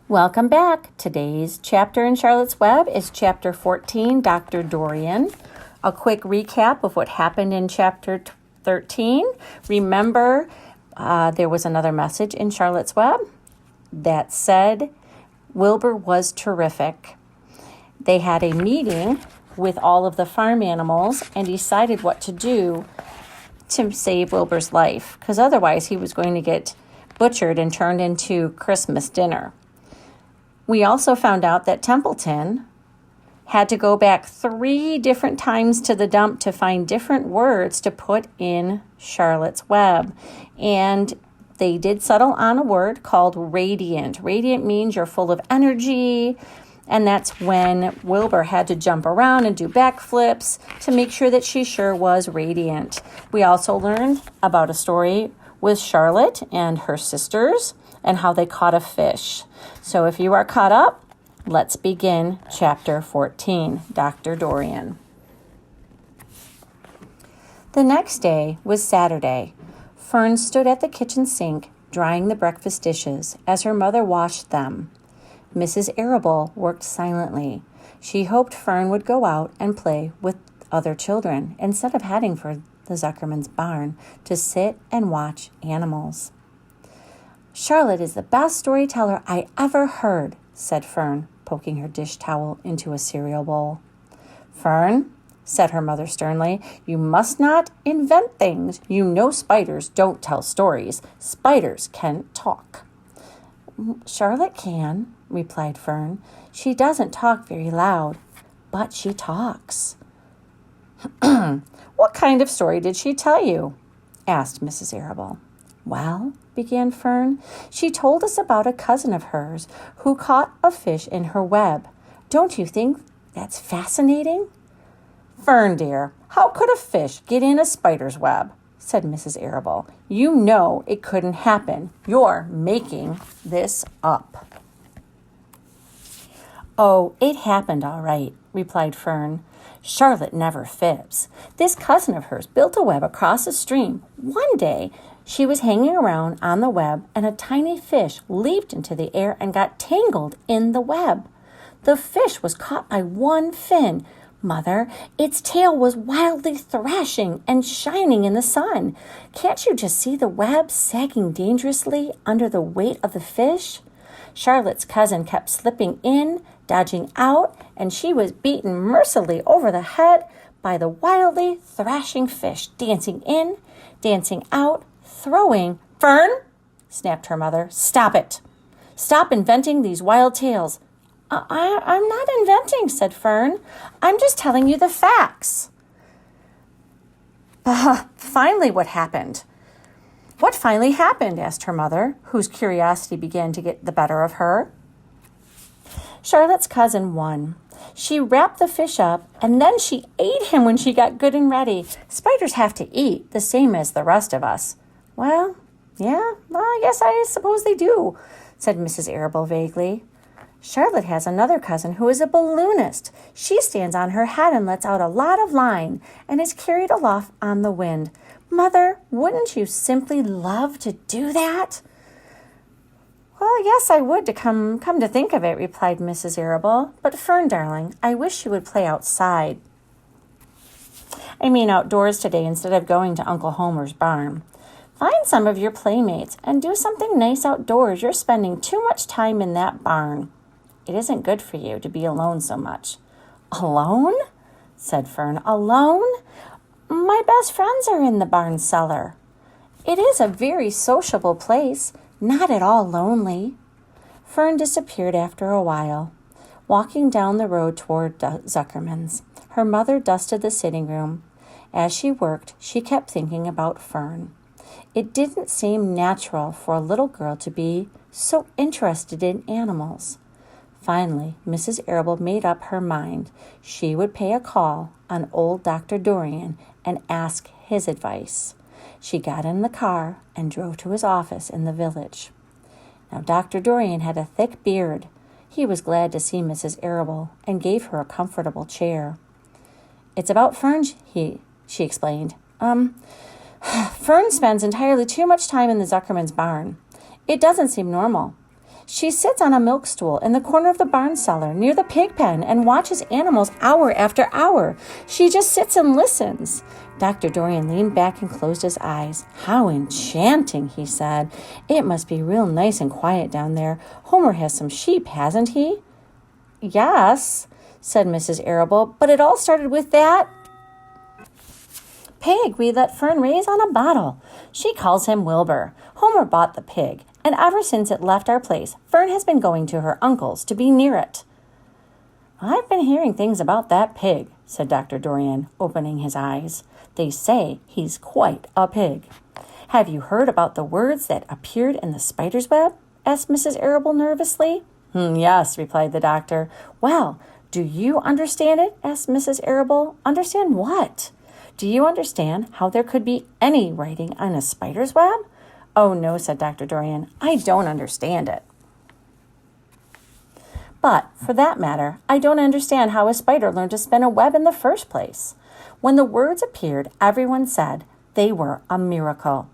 Welcome back. Today's chapter in Charlotte's Web is chapter 14, Dr. Dorian. A quick recap of what happened in chapter 13. Remember, there was another message in Charlotte's Web that said Wilbur was terrific. They had a meeting with all of the farm animals and decided what to do to save Wilbur's life, because otherwise he was going to get butchered and turned into Christmas dinner. We also found out that Templeton had to go back 3 different times to the dump to find different words to put in Charlotte's Web. And they did settle on a word called radiant. Radiant means you're full of energy. And that's when Wilbur had to jump around and do backflips to make sure that she sure was radiant. We also learned about a story with Charlotte and her sisters and how they caught a fish. So if you are caught up, let's begin chapter 14, Dr. Dorian. The next day was Saturday. Fern stood at the kitchen sink drying the breakfast dishes as her mother washed them. Mrs. Arable worked silently. She hoped Fern would go out and play with other children instead of heading for the Zuckerman's barn to sit and watch animals. "Charlotte is the best storyteller I ever heard," said Fern, poking her dish towel into a cereal bowl. "Fern," said her mother sternly, "you must not invent things. You know spiders don't tell stories. Spiders can talk." "Charlotte can," replied Fern. "She doesn't talk very loud, but she talks." "What kind of story did she tell you?" asked Mrs. Arable. "Well," began Fern, "she told us about a cousin of hers who caught a fish in her web. Don't you think that's fascinating?" "Fern, dear, how could a fish get in a spider's web?" said Mrs. Arable. "You know it couldn't happen. You're making this up." "Oh, it happened all right," replied Fern. "Charlotte never fibs. This cousin of hers built a web across a stream. One day, she was hanging around on the web, and a tiny fish leaped into the air and got tangled in the web. The fish was caught by one fin. Mother, its tail was wildly thrashing and shining in the sun. Can't you just see the web sagging dangerously under the weight of the fish? Charlotte's cousin kept slipping in, dodging out, and she was beaten mercilessly over the head by the wildly thrashing fish, dancing in, dancing out, throwing—" "Fern," snapped her mother, "stop it. Stop inventing these wild tales." I'm not inventing," said Fern. "I'm just telling you the facts." "Finally, what happened?" "What finally happened?" asked her mother, whose curiosity began to get the better of her. "Charlotte's cousin won. She wrapped the fish up, and then she ate him when she got good and ready. Spiders have to eat, the same as the rest of us." Well, I suppose they do," said Mrs. Arable vaguely. "Charlotte has another cousin who is a balloonist. She stands on her head and lets out a lot of line and is carried aloft on the wind. Mother, wouldn't you simply love to do that?" "Well, yes, I would, to come to think of it," replied Mrs. Arable. "But Fern, darling, I wish you would play outside. I mean outdoors today instead of going to Uncle Homer's barn. Find some of your playmates and do something nice outdoors. You're spending too much time in that barn. It isn't good for you to be alone so much." "Alone?" said Fern. "Alone? My best friends are in the barn cellar. It is a very sociable place, not at all lonely." Fern disappeared after a while, walking down the road toward Zuckerman's. Her mother dusted the sitting room. As she worked, she kept thinking about Fern. It didn't seem natural for a little girl to be so interested in animals. Finally, Mrs. Arable made up her mind. She would pay a call on old Dr. Dorian and ask his advice. She got in the car and drove to his office in the village. Now, Dr. Dorian had a thick beard. He was glad to see Mrs. Arable and gave her a comfortable chair. "It's about Fern," she explained. Fern spends entirely too much time in the Zuckerman's barn. It doesn't seem normal. She sits on a milk stool in the corner of the barn cellar near the pig pen and watches animals hour after hour. She just sits and listens. Dr. Dorian leaned back and closed his eyes. How enchanting, he said. It must be real nice and quiet down there. Homer has some sheep, hasn't he? Yes, said Mrs. Arable, but it all started with that pig we let Fern raise on a bottle. She calls him Wilbur. Homer bought the pig, and ever since it left our place, Fern has been going to her uncle's to be near it. I've been hearing things about that pig, said Dr. Dorian, opening his eyes. They say he's quite a pig. Have you heard about the words that appeared in the spider's web? Asked Mrs. Arable nervously. Yes, replied the doctor. Well, do you understand it? Asked Mrs. Arable. Understand what? Do you understand how there could be any writing on a spider's web? Oh, no, said Dr. Dorian. I don't understand it. But, for that matter, I don't understand how a spider learned to spin a web in the first place. When the words appeared, everyone said they were a miracle.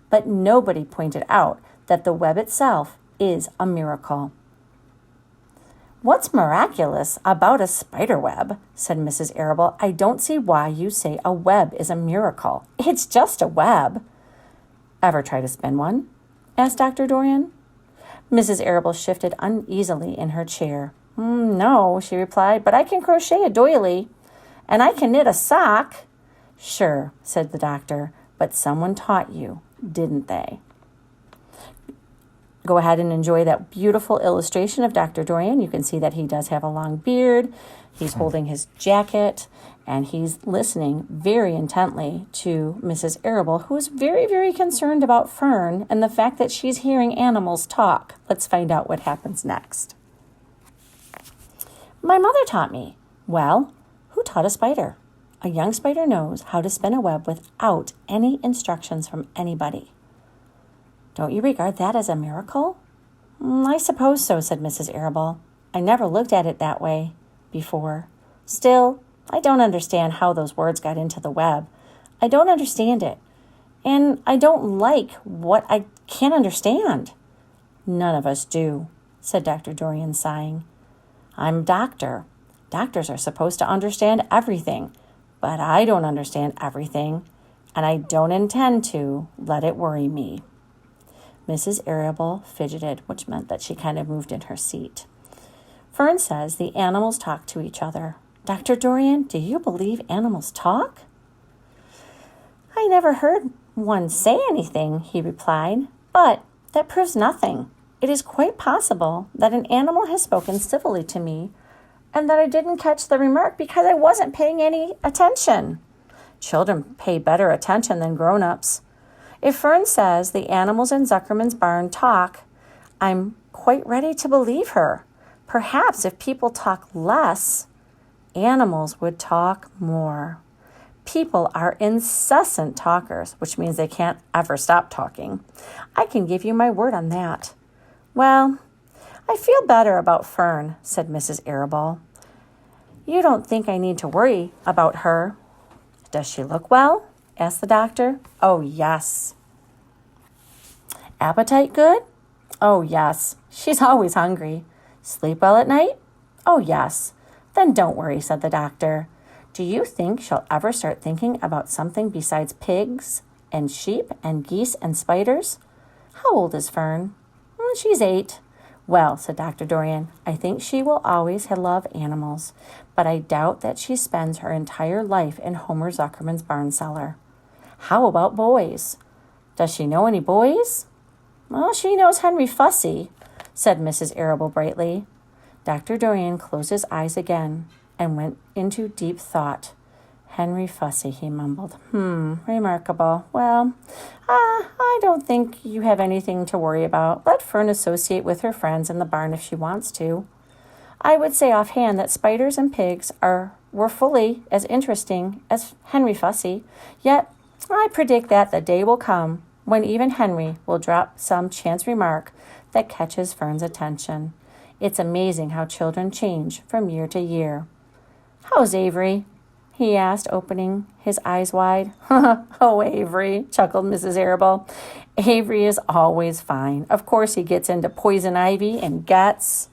But nobody pointed out that the web itself is a miracle. What's miraculous about a spider web? Said Mrs. Arable. I don't see why you say a web is a miracle. It's just a web. Ever try to spin one? Asked Dr. Dorian. Mrs. Arable shifted uneasily in her chair. No, she replied, but I can crochet a doily, and I can knit a sock. Sure, said the doctor, but someone taught you, didn't they? Go ahead and enjoy that beautiful illustration of Dr. Dorian. You can see that he does have a long beard. He's holding his jacket, and he's listening very intently to Mrs. Arable, who is very, very concerned about Fern and the fact that she's hearing animals talk. Let's find out what happens next. My mother taught me. Well, who taught a spider? A young spider knows how to spin a web without any instructions from anybody. Don't you regard that as a miracle? I suppose so, said Mrs. Arable. I never looked at it that way before. Still, I don't understand how those words got into the web. I don't understand it. And I don't like what I can't understand. None of us do, said Dr. Dorian, sighing. I'm a doctor. Doctors are supposed to understand everything, but I don't understand everything, and I don't intend to let it worry me. Mrs. Arable fidgeted, which meant that she kind of moved in her seat. Fern says the animals talk to each other. Dr. Dorian, do you believe animals talk? I never heard one say anything, he replied, but that proves nothing. It is quite possible that an animal has spoken civilly to me and that I didn't catch the remark because I wasn't paying any attention. Children pay better attention than grown-ups. If Fern says the animals in Zuckerman's barn talk, I'm quite ready to believe her. Perhaps if people talk less, animals would talk more. People are incessant talkers, which means they can't ever stop talking. I can give you my word on that. Well, I feel better about Fern, said Mrs. Arable. You don't think I need to worry about her? Does she look well? Asked the doctor. Oh, yes. Appetite good? Oh, yes. She's always hungry. Sleep well at night? Oh, yes. Then don't worry, said the doctor. Do you think she'll ever start thinking about something besides pigs and sheep and geese and spiders? How old is Fern? She's 8. Well, said Dr. Dorian, I think she will always love animals, but I doubt that she spends her entire life in Homer Zuckerman's barn cellar. How about boys? Does she know any boys? Well, she knows Henry Fussy, said Mrs. Arable brightly. Dr. Dorian closed his eyes again and went into deep thought. Henry Fussy, he mumbled. Remarkable. Well, I don't think you have anything to worry about. Let Fern associate with her friends in the barn if she wants to. I would say offhand that spiders and pigs were fully as interesting as Henry Fussy. Yet I predict that the day will come when even Henry will drop some chance remark that catches Fern's attention. It's amazing how children change from year to year. How's Avery? he asked, opening his eyes wide. Oh, Avery, chuckled Mrs. Arable. Avery is always fine. Of course he gets into poison ivy and gets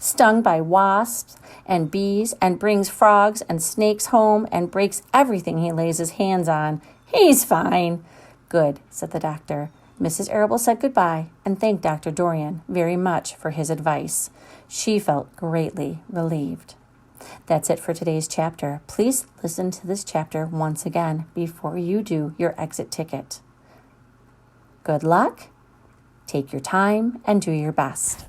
stung by wasps and bees and brings frogs and snakes home and breaks everything he lays his hands on. He's fine. Good, said the doctor. Mrs. Arable said goodbye and thanked Dr. Dorian very much for his advice. She felt greatly relieved. That's it for today's chapter. Please listen to this chapter once again before you do your exit ticket. Good luck, take your time, and do your best.